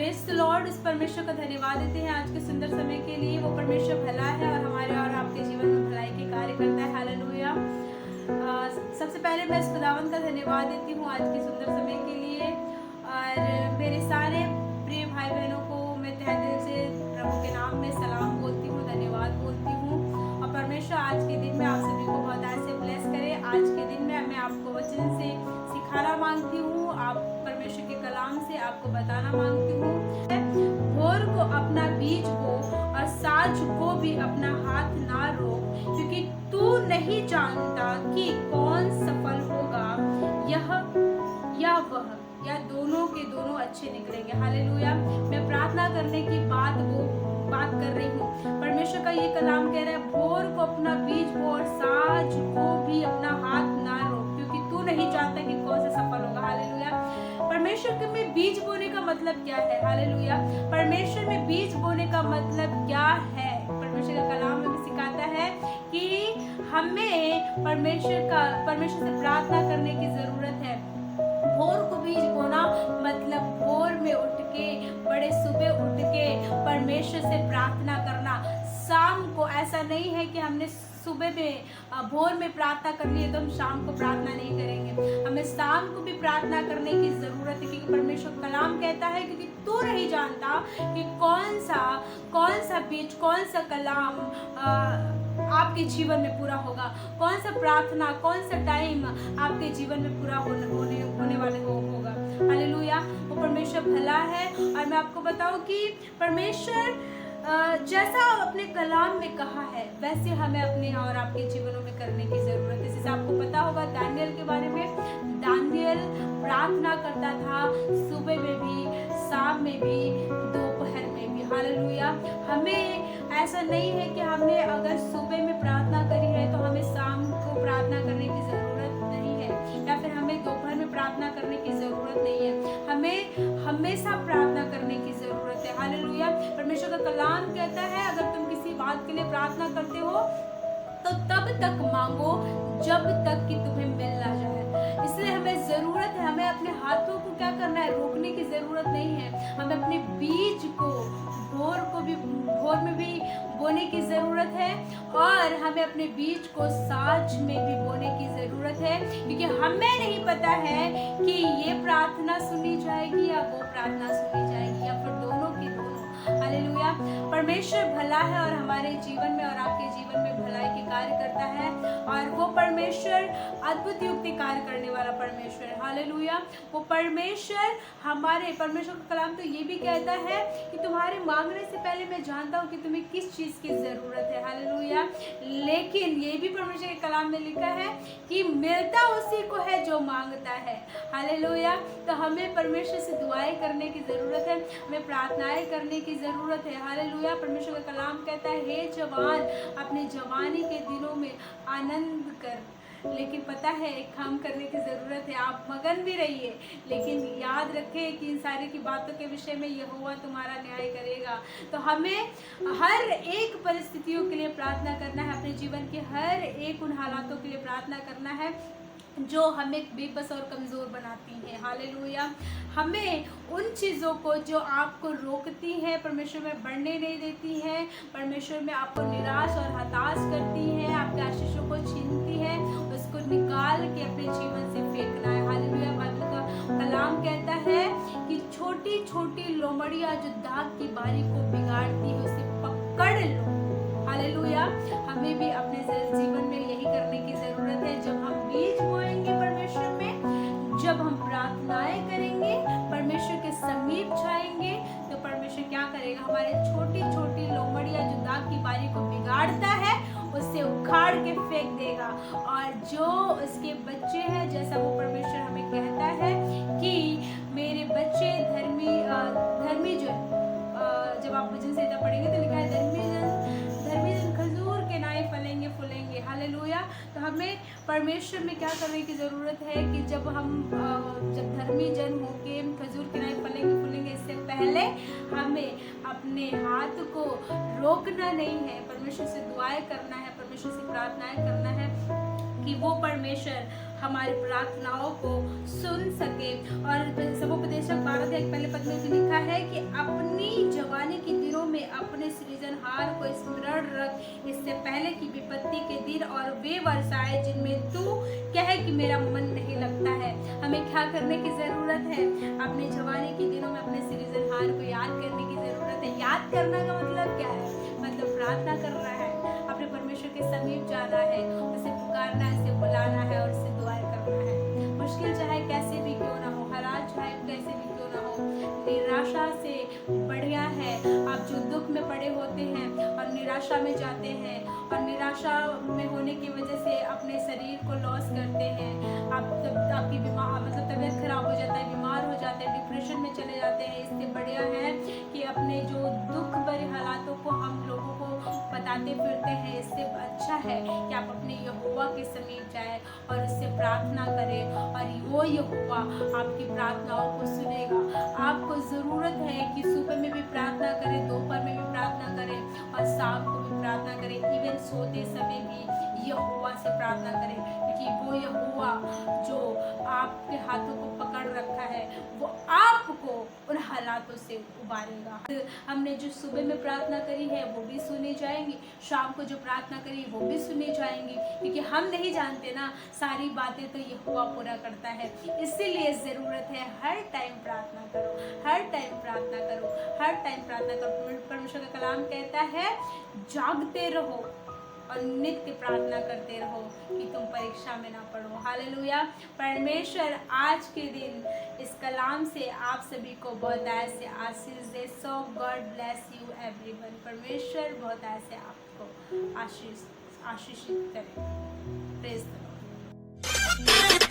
Praise the Lord. इस परमेश्वर का धन्यवाद देते हैं आज के सुंदर समय के लिए। वो परमेश्वर भला है और हमारे और आपके जीवन में भलाई के कार्य करता है। हालेलुया। सबसे पहले मैं इस खुदावंद का धन्यवाद देती हूँ आज के सुंदर समय के लिए, और मेरे सारे प्रिय भाई बहनों को मैं तहे दिल से प्रभु के नाम में सलाम बोलती हूँ, धन्यवाद बोलती हूँ। और परमेश्वर आज के दिन में आप सभी को बहुत ऐसे ब्लेस करे। आज के दिन में मैं आपको वचन से सिखाना मांगती हूँ, आप परमेश्वर के कलाम से आपको बताना मांगती हूँ। भोर को अपना बीज बो और साँझ को भी अपना हाथ ना रोक, क्योंकि तू नहीं जानता कि कौन सफल होगा, यह या वह, या दोनों के दोनों अच्छे निकलेंगे। हालेलुया। मैं प्रार्थना करने की बात कर रही हूँ। परमेश्वर का ये कलाम कह रहा है, भोर को अपना बीज बो और साँझ को भी अपना हाथ ना रोक, क्योंकि तू नहीं जानता कि कौन सा सफल होगा। हालेलुया। परमेश्वर में बीज बोने का मतलब क्या है? हालेलुया। परमेश्वर में बीज बोने का मतलब क्या है? परमेश्वर का कलाम हमें सिखाता है कि हमें परमेश्वर से प्रार्थना करने की जरूरत है। भोर को बीज बोना मतलब भोर में उठ के, बड़े सुबह उठ के परमेश्वर से प्रार्थना करना। शाम को ऐसा नहीं है कि हमने सुबह में भोर में प्रार्थना कर ली है तो हम शाम को प्रार्थना नहीं करेंगे। हमें शाम को भी प्रार्थना करने की जरूरत है, क्योंकि परमेश्वर कलाम कहता है, क्योंकि तू नहीं जानता कि कौन सा बीज, कौन सा कलाम आपके जीवन में पूरा होगा, कौन सा प्रार्थना, कौन सा टाइम आपके जीवन में पूरा होने वाले होगा। हालेलुया। वो परमेश्वर भला है। और मैं आपको बताऊं कि परमेश्वर जैसा अपने कलाम में कहा है वैसे हमें अपने और आपके जीवनों में करने की जरूरत है। जैसे आपको पता होगा दानियल के बारे में, दानियल प्रार्थना करता था सुबह में भी, शाम में भी, दोपहर में भी। हालेलुया। हमें ऐसा नहीं है कि हमने अगर सुबह में प्रार्थना करी है तो हमें शाम को प्रार्थना करने की जरूरत नहीं है, या फिर हमें दोपहर में प्रार्थना करने की जरूरत नहीं है। हमें हमेशा प्रार्थना करने की जरूरत है। हालेलुया। परमेश्वर का कलाम कहता है, अगर तुम किसी बात के लिए प्रार्थना करते हो तो तब तक मांगो जब तक कि तुम्हें मिल ना जाए। इसलिए हमें जरूरत है, हमें अपने हाथों को क्या करना है, रोकने की जरूरत नहीं है। हमें अपने बीज को भोर में भी बोने की जरूरत है, और हमें अपने बीज को साँझ में भी बोने की जरूरत है, क्योंकि हमें नहीं पता है कि ये प्रार्थना सुनी जाएगी या वो प्रार्थना सुनी जाएगी, या फिर दोनों की दोनों। हालेलुया। परमेश्वर भला है और हमारे जीवन में और आपके जीवन में भलाई के कार्य करता है, और वो परमेश्वर अद्भुत युक्ति कार्य करने वाला परमेश्वर है। हालेलुया। वो परमेश्वर परमेश्वर का कलाम तो ये भी कहता है कि तुम्हारे मांगने से पहले मैं जानता हूँ कि तुम्हें किस चीज की जरूरत है। हालेलुया। लेकिन ये भी परमेश्वर के कलाम में लिखा है कि मिलता उसी को है जो मांगता है। हालेलुया। तो हमें परमेश्वर से दुआएं करने की जरूरत है, हमें प्रार्थनाएं करने की जरूरत है। हालेलुया। परमेश्वर का कलाम कहता है, हे जवान, अपने जवानी के दिनों में आनंद कर। लेकिन पता है एक काम करने की ज़रूरत है, आप मगन भी रहिए, लेकिन याद रखें कि इन सारी की बातों के विषय में यहोवा तुम्हारा न्याय करेगा। तो हमें हर एक परिस्थितियों के लिए प्रार्थना करना है, अपने जीवन के हर एक उन हालातों के लिए प्रार्थना करना है जो हमें बेबस और कमज़ोर बनाती हैं। हालेलुया। हमें उन चीज़ों को जो आपको रोकती हैं, परमेश्वर में बढ़ने नहीं देती हैं, परमेश्वर में आपको निराश और हताश करती हैं, आपके आशीषों को छीनती हैं, उसको निकाल के अपने जीवन से फेंकना है। हालेलुया। बाइबल का कलाम कहता है कि छोटी छोटी लोमड़ियाँ जो दाग की बारी को बिगाड़ती है उसे पकड़ लो। हालेलुया। हमें भी अपने जीवन में यही करने की ज़रूरत है। जब हम बीज बोएंगे परमेश्वर में, जब हम प्रार्थनाएं करेंगे, परमेश्वर के समीप जाएंगे, तो परमेश्वर क्या करेगा, हमारे छोटी छोटी लोमड़ियाँ जो दाग की बारी को बिगाड़ता है उससे उखाड़ के फेंक देगा, और जो उसके बच्चे हैं, जैसा वो परमेश्वर हमें कहता है कि मेरे बच्चे धर्मी जो जब आप वचन से पढ़ेंगे तो लिखा है धर्मी जन खजूर के नाई फलेंगे फूलेंगे। हालेलुया। तो हमें परमेश्वर में क्या करने की ज़रूरत है कि जब धर्मी जन होके खजूर के नाई फलेंगे फूलेंगे, इससे पहले हमें अपने हाथ को रोकना नहीं है, परमेश्वर से दुआएं करना है, परमेश्वर से प्रार्थनाएं करना है कि वो परमेश्वर हमारी प्रार्थनाओं को सुन सके। और समुपदेशक 12 अध्याय पहले पद में भी लिखा है कि अपनी जवानी के दिनों में अपने सृजनहार को स्मरण रख, इससे पहले कि विपत्ति के दिन और वे वर्ष आए जिनमें तू कहे कि मेरा मन नहीं लगता है। हमें क्या करने की जरूरत है? अपने जवानी के दिनों में अपने सृजनहार को याद करने की जरूरत है। याद करने का मतलब क्या है? मतलब प्रार्थना करना है, अपने परमेश्वर के समीप जाना है, उसे पुकारना है, उसे बुलाना है और उससे दुआएं करना है। मुश्किल चाहे कैसे भी क्यों ना हो, हालात चाहे कैसे भी क्यों ना हो, निराशा से बढ़िया है आप जो दुख में पड़े होते हैं और निराशा में जाते हैं और निराशा में होने की वजह से अपने शरीर को लॉस करते हैं, आपकी तबीयत खराब हो जाता है, बीमार हो जाते हैं, डिप्रेशन में चले जाते हैं। इससे बढ़िया है कि अपने जो दुख भरे हालातों को हम लोगों को बताते फिरते हैं, इससे अच्छा है कि आप अपने यहोवा के समीप जाएं और उससे प्रार्थना करें और वो यहोवा आपकी प्रार्थनाओं को सुनेगा। आपको ज़रूरत है कि सुबह में भी प्रार्थना करें, दोपहर में भी प्रार्थना करें और शाम को भी प्रार्थना करें, इवन सोते समय भी यहोवा से प्रार्थना करें, क्योंकि वो यहोवा जो आपके हाथों को पकड़ रखा है वो आपको उन हालातों से उबारेगा। हमने जो सुबह में प्रार्थना करी है वो भी सुनी जाएंगी, शाम को जो प्रार्थना करी वो भी सुनी जाएंगी, क्योंकि हम नहीं जानते ना, सारी बातें तो यहोवा पूरा करता है। इसीलिए ज़रूरत है हर टाइम प्रार्थना करो, हर टाइम प्रार्थना करो, हर टाइम प्रार्थना करो। परमेश्वर का कलाम कहता है जागते रहो और नित्य प्रार्थना करते रहो कि तुम परीक्षा में ना पड़ो। हालेलुया। परमेश्वर आज के दिन इस कलाम से आप सभी को बहुत ऐसे आशीष दे। सो गॉड ब्लेस यू एवरीवन। परमेश्वर बहुत ऐसे आपको आशीषित करे। Praise the Lord.